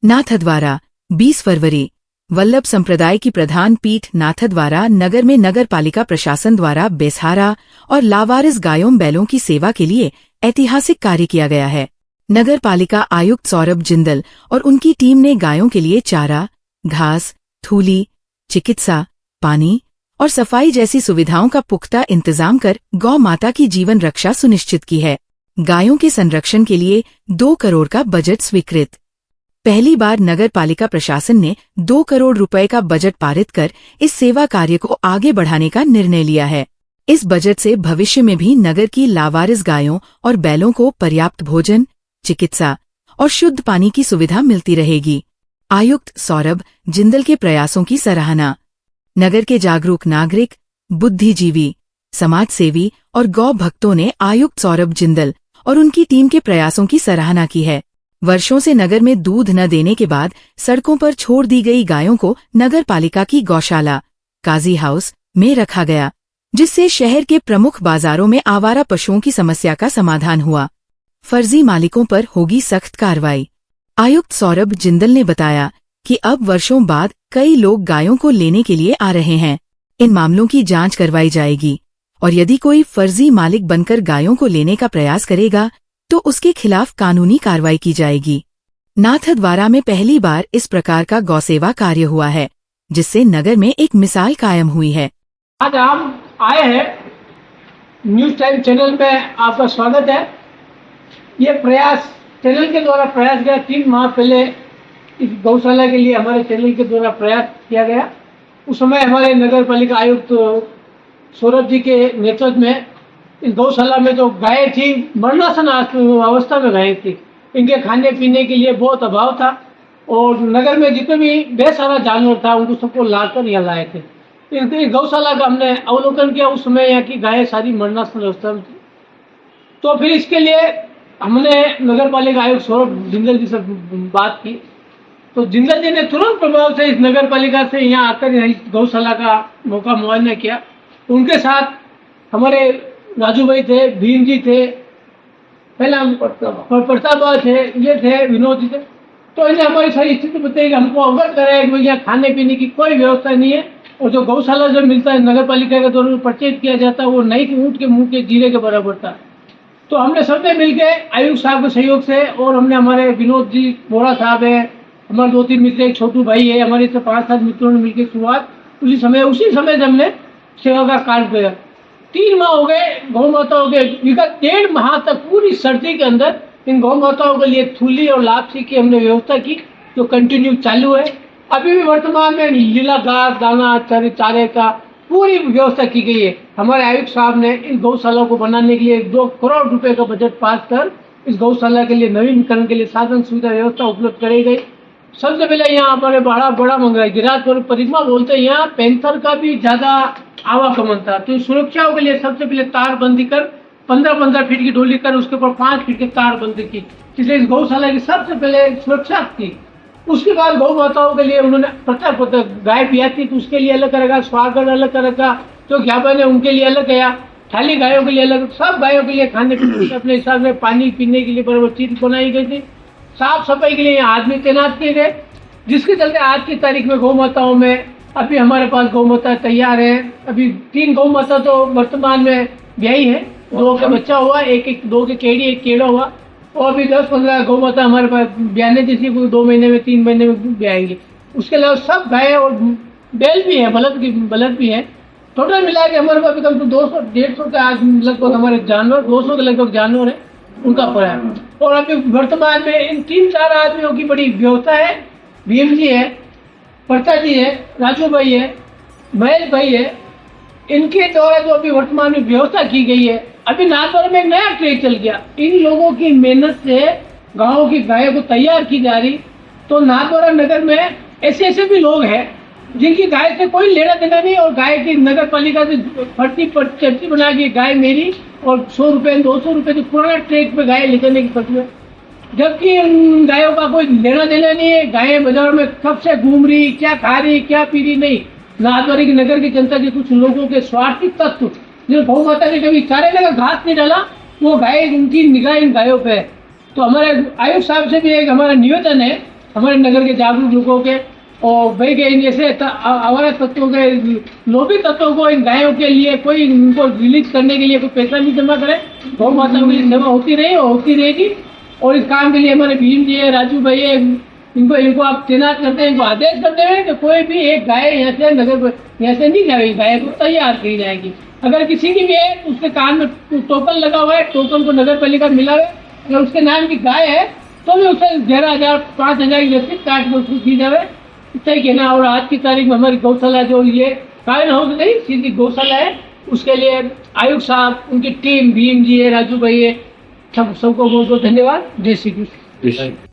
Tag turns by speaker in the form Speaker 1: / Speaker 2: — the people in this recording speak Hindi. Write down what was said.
Speaker 1: नाथद्वारा 20 फरवरी वल्लभ संप्रदाय की प्रधान पीठ नाथद्वारा नगर में नगर पालिका प्रशासन द्वारा बेसहारा और लावारिस गायों बैलों की सेवा के लिए ऐतिहासिक कार्य किया गया है। नगर पालिका आयुक्त सौरभ जिंदल और उनकी टीम ने गायों के लिए चारा, घास, थूली, चिकित्सा, पानी और सफाई जैसी सुविधाओं का पुख्ता इंतजाम कर गौ माता की जीवन रक्षा सुनिश्चित की है। गायों के संरक्षण के लिए 2 करोड़ का बजट स्वीकृत। पहली बार नगर पालिका प्रशासन ने 2 करोड़ रुपए का बजट पारित कर इस सेवा कार्य को आगे बढ़ाने का निर्णय लिया है। इस बजट से भविष्य में भी नगर की लावारिस गायों और बैलों को पर्याप्त भोजन, चिकित्सा और शुद्ध पानी की सुविधा मिलती रहेगी। आयुक्त सौरभ जिंदल के प्रयासों की सराहना। नगर के जागरूक नागरिक, बुद्धिजीवी, समाज सेवी और गौ भक्तों ने आयुक्त सौरभ जिंदल और उनकी टीम के प्रयासों की सराहना की है। वर्षों से नगर में दूध न देने के बाद सड़कों पर छोड़ दी गई गायों को नगर पालिका की गौशाला, काजी हाउस में रखा गया, जिससे शहर के प्रमुख बाजारों में आवारा पशुओं की समस्या का समाधान हुआ। फर्जी मालिकों पर होगी सख्त कार्रवाई। आयुक्त सौरभ जिंदल ने बताया कि अब वर्षों बाद कई लोग गायों को लेने के लिए आ रहे हैं। इन मामलों की जांच करवाई जाएगी और यदि कोई फर्जी मालिक बनकर गायों को लेने का प्रयास करेगा तो उसके खिलाफ कानूनी कार्रवाई की जाएगी। नाथद्वारा में पहली बार इस प्रकार का गौसेवा कार्य हुआ है, जिससे नगर में एक मिसाल कायम हुई है।
Speaker 2: आज हम आए हैं न्यूज टाइम चैनल में, आपका स्वागत है। ये प्रयास चैनल के द्वारा प्रयास किया 3 माह पहले इस गौशाला के लिए हमारे चैनल के द्वारा प्रयास किया गया। उस समय हमारे नगर पालिका आयुक्त सौरभ जी के नेतृत्व में इस गौशाला में जो गायें थी, मरणासन अवस्था में गायें थी, इनके खाने पीने के लिए बहुत अभाव था और नगर में जितने भी बेसहारा जानवर था उनको सबको लाकर यहाँ लाए थे। इस गौशाला का हमने अवलोकन किया। उस समय यहाँ की गायें सारी मरणासन अवस्था में थी। तो फिर इसके लिए हमने नगर पालिका आयुक्त सौरभ जिंदल जी से बात की, तो जिंदल जी ने तुरंत प्रभाव से इस नगर पालिका से यहाँ आकर इस गौशाला का मौका मुआयना किया। उनके साथ हमारे राजू भाई थे, भीम जी थे, पहला प्रताप थे, ये थे, विनोद जी थे। तो इन्हें हमारी सारी स्थिति बताई कि हमको अवगत कराया कि यहाँ खाने पीने की कोई व्यवस्था नहीं है और जो गौशाला जो मिलता है नगर पालिका के द्वारा परचेज किया जाता है वो नहीं ऊँट के मुंह के जीरे के बराबर था। तो हमने सबने मिलके आयुक्त साहब के सहयोग से और हमने हमारे विनोद जी बोरा साहब है, हमारे 2-3 मित्र, एक छोटू भाई है, हमारे से 5-7 मित्रों ने मिलकर शुरुआत उसी समय से हमने सेवा का कार्य किया। 3 माह हो गए गौ माताओं के, विगत 1.5 माह तक पूरी सर्दी के अंदर इन गौ माताओं के लिए थूली और लापसी की हमने व्यवस्था की, जो कंटिन्यू चालू है। अभी भी वर्तमान में लीला घास, दाना, चारे का पूरी व्यवस्था की गई है। हमारे आयुक्त साहब ने इस गौशाला को बनाने के लिए 2 करोड़ रुपए का बजट पास कर इस गौशाला के लिए नवीनीकरण के लिए साधन सुविधा व्यवस्था उपलब्ध कराई गई। सबसे पहले यहाँ हमारे बड़ा मंगरा गिराज परिक्रमा बोलते हैं, यहाँ पैंथर का भी ज्यादा आवागमन था, तो सुरक्षाओं के लिए सबसे पहले तारबंदी कर 15-15 फीट की डोली कर उसके ऊपर 5 फीट की तारबंदी की, इसलिए इस गौशाला की सबसे पहले सुरक्षा की। उसके बाद गौ माताओं के लिए उन्होंने प्रत्येक गाय भी आती तो उसके लिए अलग करेगा, स्वागत अलग करेगा, जो ज्ञापन है उनके लिए अलग गया, थाली गायों के लिए अलग, सब गायों के लिए खाने पीने अपने हिसाब से पानी पीने के लिए बराबर चीज बनाई गई थी। साफ सफाई के लिए आदमी तैनात किए गए, जिसके चलते आज की तारीख में गौ माताओं में अभी हमारे पास गौ माता तैयार है। अभी 3 गौ माता तो वर्तमान में ब्याही है, 2 का बच्चा हुआ, 2 के केड़ी, 1 केड़ा हुआ, और अभी 10-15 गौ माता हमारे पास ब्याने जैसी 2 महीने में 3 महीने में ब्याएंगे। उसके अलावा सब गाय और बैल भी है, बलद भी है। टोटल मिला के हमारे पास अभी कम 200-150 के आज लगभग हमारे जानवर, 200 के लगभग जानवर है उनका पड़ा है। और अभी वर्तमान में इन 3-4 आदमियों की बड़ी व्यवस्था है। भीम जी है, प्रताप जी है, राजू भाई है, महेश भाई है, इनके द्वारा जो अभी वर्तमान में व्यवस्था की गई है। अभी नाथद्वारा में एक नया ट्रेड चल गया, इन लोगों की मेहनत से गाँव की गायों को तैयार की जा रही। तो नाथद्वारा नगर में ऐसे भी लोग हैं जिनकी गाय से कोई लेना देना नहीं और गाय की नगर पालिका से पर्ची बना के गाय मेरी और 100 रुपए 200 रुपए तो पुराना ट्रेक पे गाय लेने की पर्ची है, जबकि उन गायों का कोई लेना देना नहीं है। गायें बाजार में कब से घूम रही, क्या खा रही, क्या पी रही नहीं। नाथद्वारा की नगर की जनता के कुछ लोगों के स्वार्थी तत्व जो गौ माता ने कभी चारे लगा घास नहीं डाला, वो गाय उनकी निगाह इन गायों पे है। तो हमारे आयुक्त साहब से भी एक हमारा निवेदन है, हमारे नगर के जागरूक लोगों के, और भाई के इन जैसे अवैध तत्वों के, लोभी तत्वों को इन गायों के लिए कोई इनको रिलीज करने के लिए कोई पैसा नहीं जमा करे। गौ माताओं की सेवा होती रही और होती रहेगी। और इस काम के लिए हमारे भीम जी है, राजू भाई है, इनको आप तैनात करते हैं, इनको आदेश करते हैं कि कोई भी एक गाय यहाँ से नगर यहाँ से नहीं जाएगी, गाय को तैयार की जाएगी। अगर किसी की भी है तो उसके कान में टोकन लगा हुआ है, टोकन को नगर पालिका मिला है, अगर उसके नाम की गाय है तो भी उसे 11,000 5,000 की रसीद काट के उसको दी जाए, इतना ही कहना। और आज की तारीख में हमारी गौशाला जो ये कायन हाउस नहीं, सीधी गौशाला है, उसके लिए आयुक्त साहब, उनकी टीम, भीम जी है, राजू भाई है, सबको बहुत बहुत धन्यवाद। जय श्री कृष्ण।